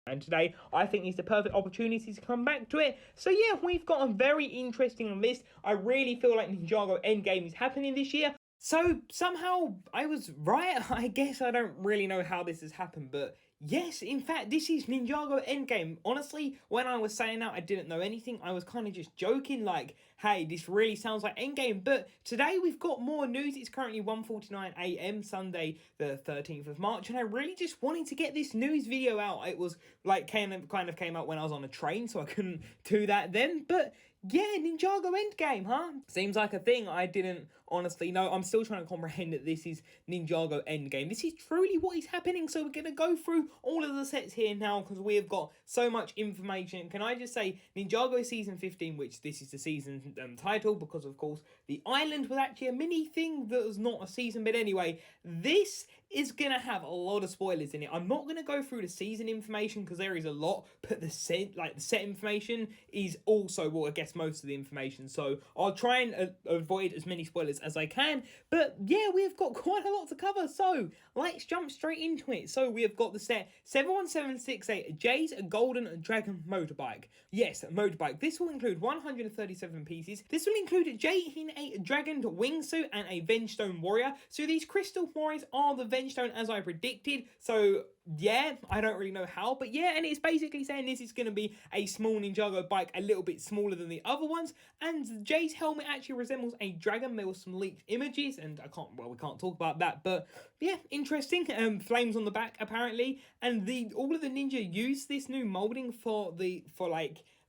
And today, I think is the perfect opportunity to come back to it. So yeah, we've got a very interesting list. I really feel like Ninjago Endgame is happening this year. So somehow I was right. I guess I don't really know how this has happened, but yes, in fact, this is Ninjago Endgame. Honestly, when I was saying that, I didn't know anything. I was kind of just joking, like, hey, this really sounds like Endgame. But today we've got more news. It's currently 1:49 a.m. Sunday, the 13th of March, and I really just wanted to get this news video out. It was like kind of came out when I was on a train, so I couldn't do that then. But yeah, Ninjago Endgame, huh? Seems like a thing I didn't honestly know. I'm still trying to comprehend that this is Ninjago Endgame. This is truly what is happening, so we're going to go through all of the sets here now because we have got so much information. Can I just say Ninjago Season 15, which this is the season title because, of course, the island was actually a mini thing that was not a season. But anyway, this is going to have a lot of spoilers in it. I'm not going to go through the season information because there is a lot, but the set information is also, well, I guess most of the information, so I'll try and avoid as many spoilers as I can. But yeah, we've got quite a lot to cover, so let's jump straight into it. So we have got the set 71768 Jay's Golden Dragon Motorbike. Yes, motorbike. This will include 137 pieces. This will include Jay in a dragon wingsuit and a Vengestone warrior. So these crystal warriors are the Vengestone as I predicted. So yeah, I don't really know how, but yeah, and it's basically saying this is going to be a small Ninjago bike, a little bit smaller than the other ones, and Jay's helmet actually resembles a dragon. There was some leaked images, and we can't talk about that, but yeah, interesting. Flames on the back apparently, and all of the ninja use this new molding for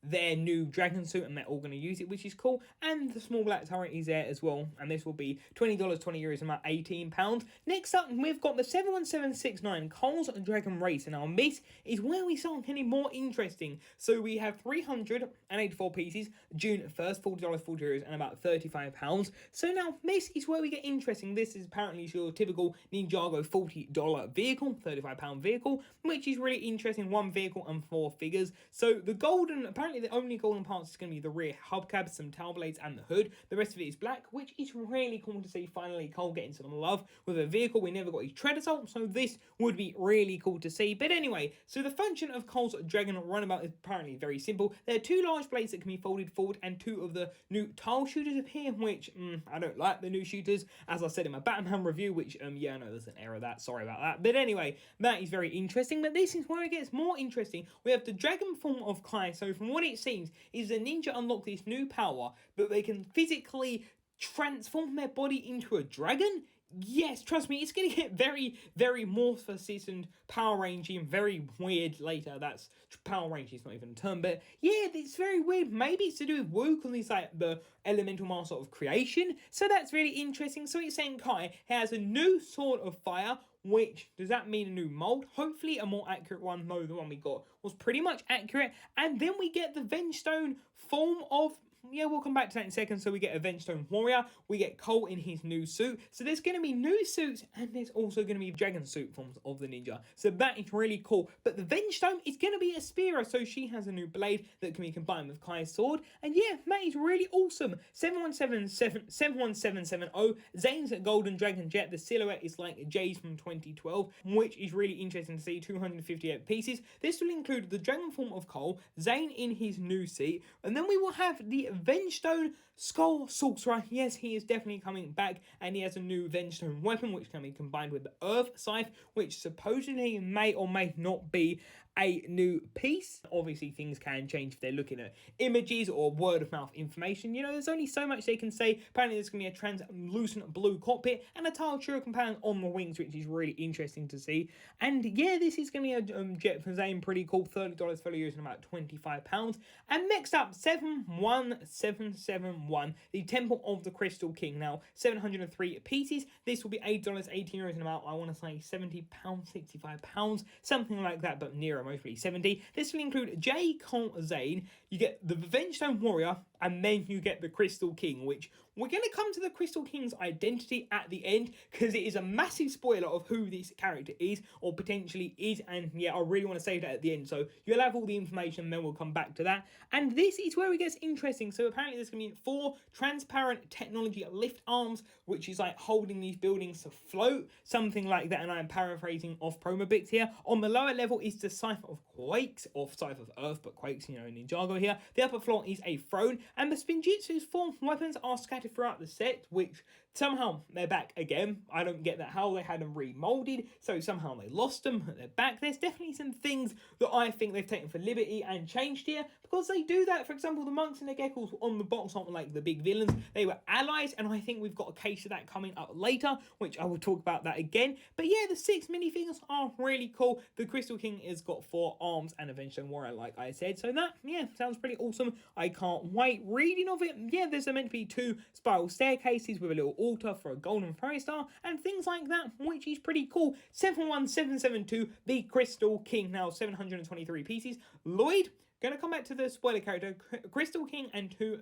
their new dragon suit, and they're all going to use it, which is cool. And the small black turret is there as well, and this will be $20, €20, about £18. Next up, we've got the 71769 Cole's Dragon Race, and now this is where we start getting more interesting. So we have 384 pieces, June 1st, $40, €40, and about £35. So now this is where we get interesting. This is apparently your typical Ninjago $40 vehicle, £35 vehicle, which is really interesting. One vehicle and 4 figures. So the golden, apparently the only golden parts is going to be the rear hubcap, some tail blades, and the hood. The rest of it is black, which is really cool to see. Finally, Cole getting some love with a vehicle. We never got his tread assault, so this would be really cool to see. But anyway, so the function of Cole's Dragon Runabout is apparently very simple. There are 2 large blades that can be folded forward, and 2 of the new tile shooters appear, which I don't like the new shooters, as I said in my Batman review, which yeah, I know there's an error that, sorry about that. But anyway, that is very interesting. But this is where it gets more interesting. We have the dragon form of Kai. So from what it seems is the ninja unlock this new power, but they can physically transform their body into a dragon. Yes, trust me, it's going to get very, very Morphosis and Power Rangey and very weird later. That's, Power Rangey is not even a term, but yeah, it's very weird. Maybe it's to do with Wu, because he's like the elemental master of creation. So that's really interesting. So it's saying Kai has a new sword of fire. Which, does that mean a new mold? Hopefully a more accurate one. No, the one we got was pretty much accurate. And then we get the Vengestone form of, yeah, we'll come back to that in a second. So we get a Vengestone warrior. We get Cole in his new suit. So there's going to be new suits, and there's also going to be dragon suit forms of the ninja. So that is really cool. But the Vengestone is going to be a spearer. So she has a new blade that can be combined with Kai's sword. And yeah, that is really awesome. 71770 Zane's Golden Dragon Jet. The silhouette is like Jay's from 2012, which is really interesting to see. 258 pieces. This will include the dragon form of Cole, Zane in his new seat, and then we will have the Vengestone Skull Sorcerer. Yes, he is definitely coming back, and he has a new Vengestone weapon, which can be combined with the Earth Scythe, which supposedly may or may not be a new piece. Obviously, things can change if they're looking at images or word of mouth information. You know, there's only so much they can say. Apparently, there's going to be a translucent blue cockpit and a tile shuriken on the wings, which is really interesting to see. And yeah, this is going to be a jet for Zane, pretty cool. $30 for using about £25. And next up, 71771, the Temple of the Crystal King. Now, 703 pieces. This will be $8, 18 euros, and about, I want to say £70, £65, something like that, but nearer, mostly 70. This will include J. Cole Zane. You get the Vengestone Warrior, and then you get the Crystal King, which we're going to come to the Crystal King's identity at the end, because it is a massive spoiler of who this character is, or potentially is, and yeah, I really want to say that at the end, so you'll have all the information, and then we'll come back to that. And this is where it gets interesting. So apparently there's going to be 4 transparent technology lift arms, which is like holding these buildings to float, something like that, and I'm paraphrasing off promo bits here. On the lower level is the Cipher of Quakes, or Cipher of Earth, but Quakes, you know, in Ninjago here. The upper floor is a throne, and the Spinjitzu's 4 weapons are scattered throughout the set, which somehow they're back again. I don't get that, how they had them remolded, so somehow they lost them, they're back. There's definitely some things that I think they've taken for liberty and changed here, because they do that. For example, the monks and the geckos on the box aren't like the big villains, they were allies, and I think we've got a case of that coming up later, which I will talk about that again. But yeah, the 6 minifigures are really cool. The Crystal King has got 4 arms and a Vengestone Warrior, like I said, so that, yeah, sounds pretty awesome. I can't wait. Reading of it, yeah, there's meant to be 2 spiral staircases with a little altar for a golden fairy star and things like that, which is pretty cool. 71772, the Crystal King, now 723 pieces. Lloyd, gonna come back to the spoiler character, Crystal King and 2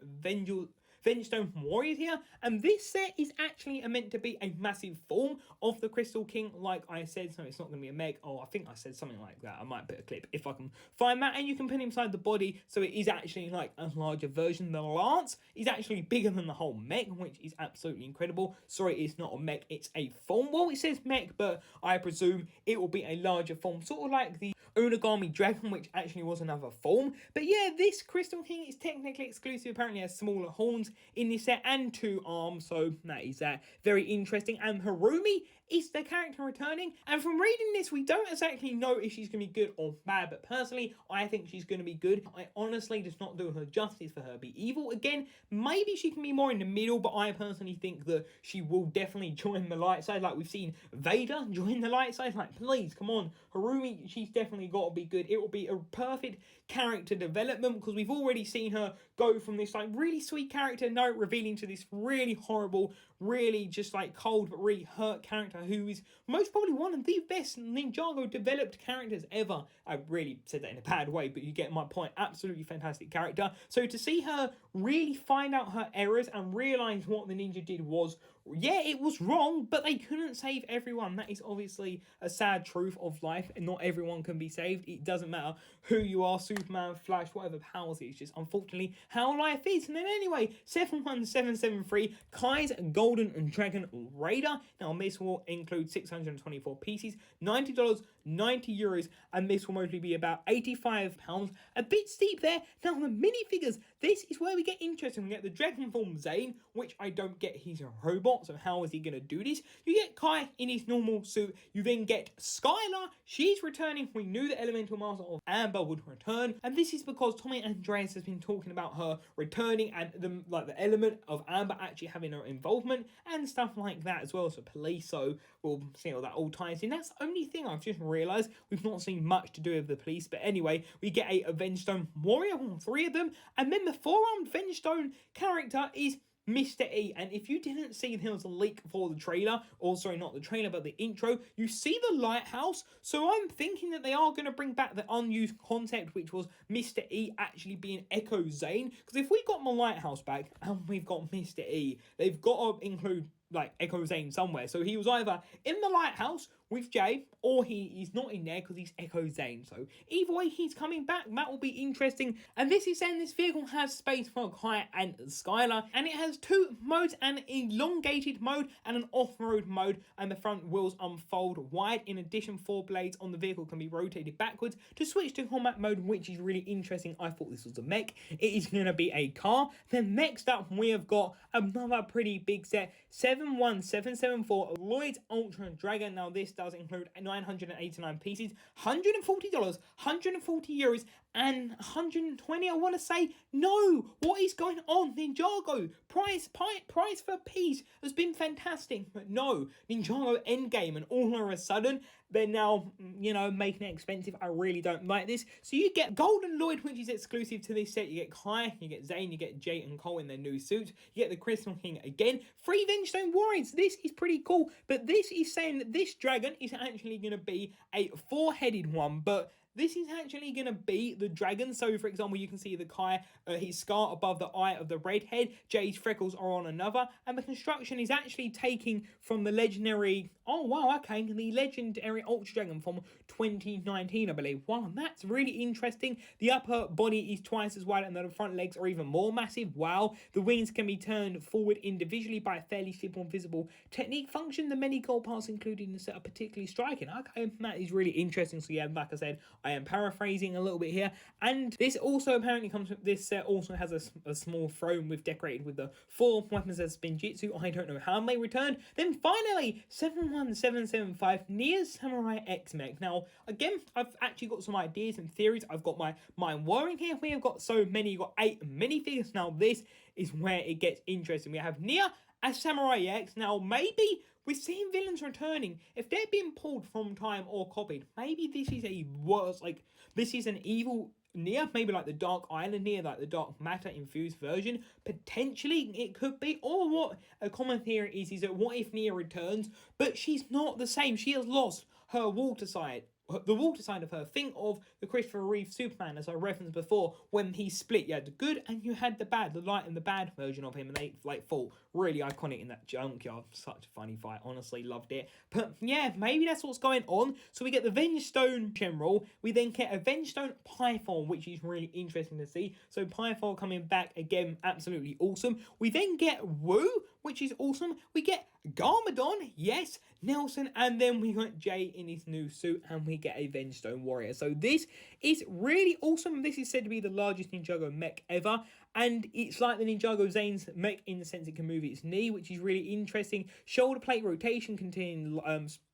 Vengestone Warriors here, and this set is actually meant to be a massive form of the Crystal King, like I said, so it's not going to be a Mech. Oh, I think I said something like that. I might put a clip if I can find that, and you can put inside the body, so it is actually like a larger version. The lance is actually bigger than the whole Mech, which is absolutely incredible. Sorry, it's not a Mech, it's a form. Well, it says Mech, but I presume it will be a larger form, sort of like the Onigami Dragon, which actually was another form. But yeah, this Crystal King is technically exclusive. Apparently has smaller horns in this set and 2 arms, so that is very interesting. And Harumi is the character returning, and from reading this, we don't exactly know if she's going to be good or bad, but personally, I think she's going to be good. I honestly does not do her justice for her to be evil. Again, maybe she can be more in the middle, but I personally think that she will definitely join the light side, like we've seen Vader join the light side. Like, please, come on, Harumi, she's definitely got to be good. It will be a perfect character development, because we've already seen her go from this like really sweet character note revealing to this really horrible, really just like cold but really hurt character who is most probably one of the best Ninjago developed characters ever. I really said that in a bad way, but you get my point. Absolutely fantastic character. So to see her really find out her errors and realize what the ninja did was, yeah, it was wrong, but they couldn't save everyone. That is obviously a sad truth of life, and not everyone can be saved. It doesn't matter who you are, Superman, Flash, whatever powers, it's just unfortunately how life is. And then anyway, 71773, Kai's Golden Dragon Raider. Now this will include 624 pieces, $90, 90 euros, and this will mostly be about £85. A bit steep there. Now the minifigures, this is where we get interesting. We get the Dragon form Zane, which I don't get, he's a robot, so how is he going to do this? You get Kai in his normal suit. You then get Skylar, she's returning. We knew the Elemental Master of Amber would return, and this is because Tommy Andreas has been talking about her returning and the element of Amber actually having her involvement and stuff like that as well. So police, so we'll see how that all ties in. That's the only thing I've just realised. We've not seen much to do with the police, but anyway, we get a Vengestone Warrior, 3 of them, and then the 4-armed Vengestone character is Mr. E. And if you didn't see, there was a leak for the trailer, or sorry, not the trailer, but the intro. You see the lighthouse, so I'm thinking that they are going to bring back the unused concept, which was Mr. E actually being Echo Zane. Because if we got my lighthouse back and we've got Mr. E, they've got to include like Echo Zane somewhere. So he was either in the lighthouse with Jay, or he's not in there because he's Echo Zane. So either way, he's coming back. That will be interesting. And this is saying this vehicle has space for Kai and Skylar, and it has 2 modes, an elongated mode and an off-road mode, and the front wheels unfold wide. In addition, 4 blades on the vehicle can be rotated backwards to switch to combat mode, which is really interesting. I thought this was a Mech. It is going to be a car. Then next up, we have got another pretty big set, 71774, Lloyd's Ultra Dragon. Now this does include 989 pieces, $140, 140 euros, and 120, I want to say. No, what is going on? Ninjago, price for piece has been fantastic, but no, Ninjago Endgame, and all of a sudden, they're now, you know, making it expensive. I really don't like this. So you get Golden Lloyd, which is exclusive to this set. You get Kai, you get Zane, you get Jay and Cole in their new suits. You get the Crystal King again. 3 Vengestone Warriors. This is pretty cool. But this is saying that this dragon is actually going to be a 4-headed one. But this is actually going to be the dragon. So, for example, you can see the Kai, his scar above the eye of the redhead. Jay's freckles are on another. And the construction is actually taking from the legendary... Oh, wow, okay. The legendary Ultra Dragon from 2019, I believe. Wow, that's really interesting. The upper body is twice as wide and the front legs are even more massive. Wow. The wings can be turned forward individually by a fairly simple and visible technique function. The many gold parts included in the set are particularly striking. Okay, that is really interesting. So yeah, like I said, I am paraphrasing a little bit here. And this also apparently comes with this set also has a small throne decorated with the 4 weapons of Spinjitzu. I don't know how they returned. Then finally, 71775 Nia's Samurai X Mech. Now, again, I've actually got some ideas and theories. I've got my mind warring here. We have got so many, you've got 8 minifigures. Now, this is where it gets interesting. We have Nia as Samurai X. Now, maybe we're seeing villains returning. If they're being pulled from time or copied, maybe this is a worse, like, this is an evil Nia, maybe like the Dark Island Nia, like the Dark Matter infused version. Potentially, it could be. Or what a common theory is that what if Nia returns, but she's not the same. She has lost her water side. The water side of her. Think of the Christopher Reeve Superman, as I referenced before, when he split. You had the good and you had the bad, the light and the bad version of him, and they like fought. Really iconic in that junkyard. Such a funny fight. Honestly, loved it. But yeah, maybe that's what's going on. So we get the Vengestone General. We then get a Vengestone Python, which is really interesting to see. So Python coming back again, absolutely awesome. We then get Wu, which is awesome. We get Garmadon, yes, Nelson, and then we got Jay in his new suit, and we get a Vengestone Warrior. So this is really awesome. This is said to be the largest Ninjago mech ever, and it's like the Ninjago Zane's mech in the sense it can move its knee, which is really interesting. Shoulder plate rotation containing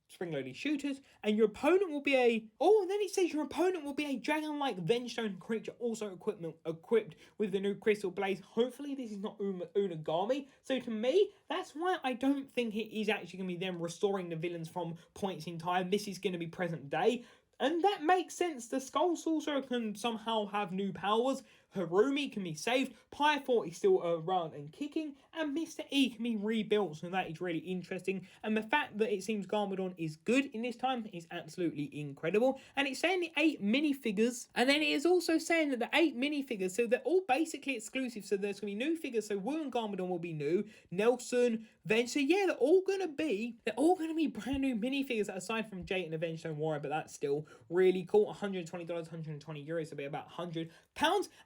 spring-loaded shooters, and your opponent will be a... Oh, and then it says your opponent will be a dragon-like Vengestone creature, also equipped with the new Crystal Blaze. Hopefully this is not Unagami. So to me, that's why I don't think it is actually going to be them restoring the villains from points in time. This is going to be present day. And that makes sense. The Skull Sorcerer can somehow have new powers. Harumi can be saved. Python is still around and kicking. And Mr. E can be rebuilt. So that is really interesting. And the fact that it seems Garmadon is good in this time is absolutely incredible. And it's saying the 8 minifigures. And then it is also saying that the 8 minifigures, so they're all basically exclusive. So there's going to be new figures. So Wu and Garmadon will be new. Nelson, Venge. So yeah, they're all going to be brand new minifigures aside from Jay and the Vengestone Warrior. But that's still really cool. $120, 120 euros, so be about £100.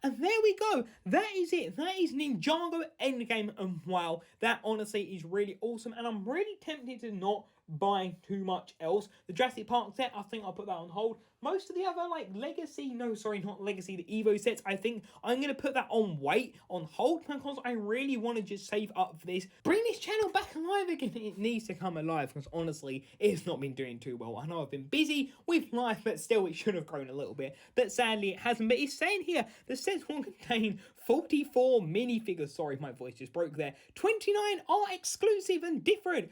And there we go. That is it. That is Ninjago Endgame. And wow, that honestly is really awesome. And I'm really tempted to not buy too much else. The Jurassic Park set, I think I'll put that on hold. Most of the other, like, Legacy, no, sorry, not Legacy, the Evo sets, I think I'm going to put that on hold, because I really want to just save up for this. Bring this channel back alive again. It needs to come alive, because honestly, it's not been doing too well. I know I've been busy with life, but still, it should have grown a little bit. But sadly, it hasn't. But it's saying here, the sets will contain 44 minifigures. Sorry, my voice just broke there. 29 are exclusive and different.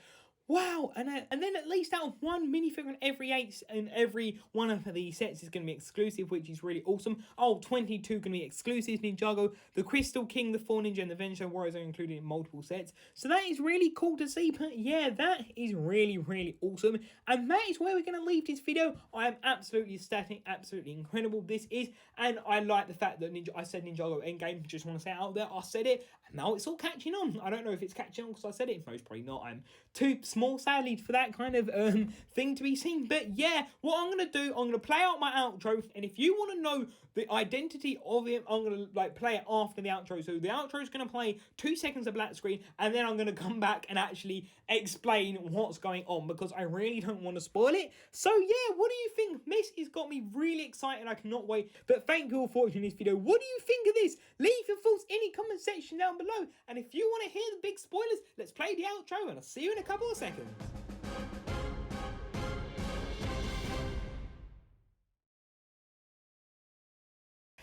Wow, and then at least out of 1 minifigure in every one of these sets is going to be exclusive, which is really awesome. Oh, 22 going to be exclusive. Ninjago, the Crystal King, the 4 Ninja, and the Vengestone Warriors are included in multiple sets. So that is really cool to see. But yeah, that is really, really awesome. And that is where we're going to leave this video. I am absolutely ecstatic, absolutely incredible this is. And I like the fact that I said Ninjago Endgame. Just want to say it out there. I said it. And now it's all catching on. I don't know if it's catching on because I said it. Most probably not. I'm too small, sadly, for that kind of thing to be seen. But yeah, what I'm going to do, I'm going to play out my outro. And if you want to know the identity of it, I'm going to play it after the outro. So the outro is going to play 2 seconds of black screen. And then I'm going to come back and actually explain what's going on, because I really don't want to spoil it. So yeah, what do you think? This has got me really excited. I cannot wait. But thank you all for watching this video. What do you think of this? Leave your thoughts in the comment section down below. And if you want to hear the big spoilers, let's play the outro and I'll see you in a couple of seconds.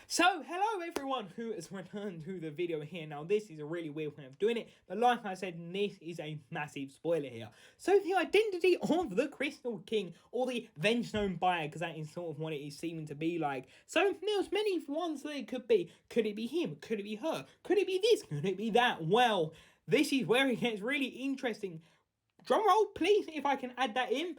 So, hello everyone who has returned to the video here. Now, this is a really weird way of doing it, but like I said, this is a massive spoiler here. So, the identity of the Crystal King, or the Vengestone Buyer, because that is sort of what it is seeming to be like. So, there's many ones that it could be. Could it be him? Could it be her? Could it be this? Could it be that? Well, this is where it gets really interesting. Drum roll, please, if I can add that in.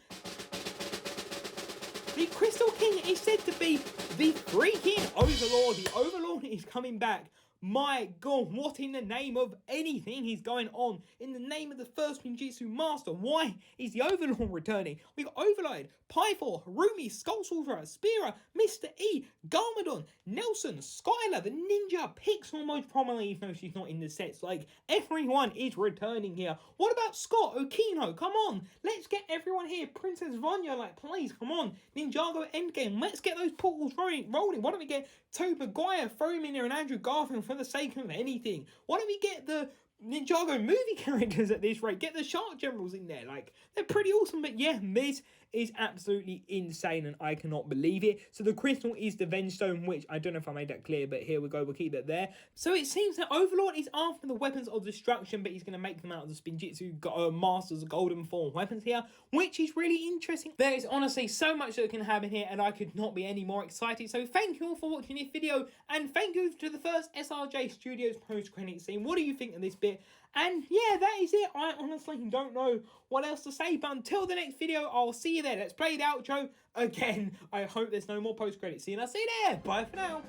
The Crystal King is said to be the freaking Overlord. The Overlord is coming back. My God, what in the name of anything is going on? In the name of the first ninjutsu master, why is the Overlord returning? We got Overlord, Pythor, Harumi, Skull Sorcerer, Spearer, Mr. E, Garmadon, Nelson, Skylar, the Ninja, Pixel most prominently, even though she's not in the sets. Like, everyone is returning here. What about Scott, Okino? Come on, let's get everyone here. Princess Vanya, like, please, come on. Ninjago Endgame, let's get those portals rolling. Why don't we get Tobey Maguire, throw him in there, and Andrew Garfield for the sake of anything? Why don't we get the Ninjago movie characters at this rate? Get the Shark Generals in there. Like, they're pretty awesome. But yeah, this is absolutely insane and I cannot believe it. So the crystal is the Venstone, which I don't know if I made that clear, but here we go, we'll keep it there. So it seems that Overlord is after the weapons of destruction, but he's going to make them out of the Spinjitzu Masters Golden Form weapons here, which is really interesting. There is honestly so much that can happen here and I could not be any more excited. So thank you all for watching this video and thank you to the first SRJstudios post-credit scene. What do you think of this bit? And yeah, that is it. I honestly don't know what else to say, but until the next video, I'll see you there. Let's play the outro again. I hope there's no more post-credit scene. I'll see you there. Bye for now.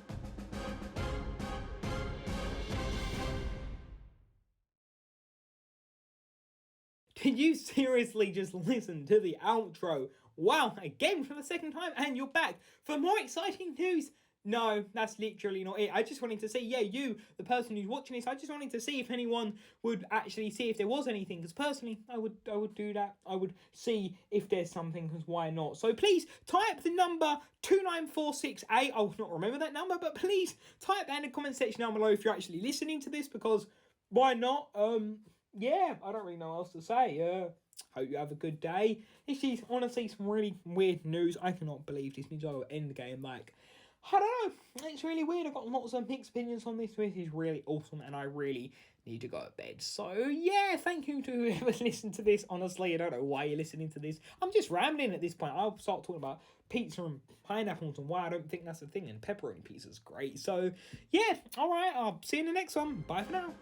Did you seriously just listen to the outro? Wow, again for the second time, and you're back for more exciting news. No, that's literally not it. I just wanted to see, yeah, you, the person who's watching this, I just wanted to see if anyone would actually see if there was anything. Because personally, I would do that. I would see if there's something, because why not? So please type the number 29468. I will not remember that number, but please type that in the comment section down below if you're actually listening to this, because why not? Yeah, I don't really know what else to say. Hope you have a good day. This is honestly some really weird news. I cannot believe this Ninjago Endgame, like, I don't know, it's really weird. I've got lots of mixed opinions on this. This is really awesome and I really need to go to bed. So yeah, thank you to whoever listened to this. Honestly, I don't know why you're listening to this. I'm just rambling at this point. I'll start talking about pizza and pineapples and why I don't think that's a thing, and pepperoni pizza's great. So yeah, alright, I'll see you in the next one. Bye for now.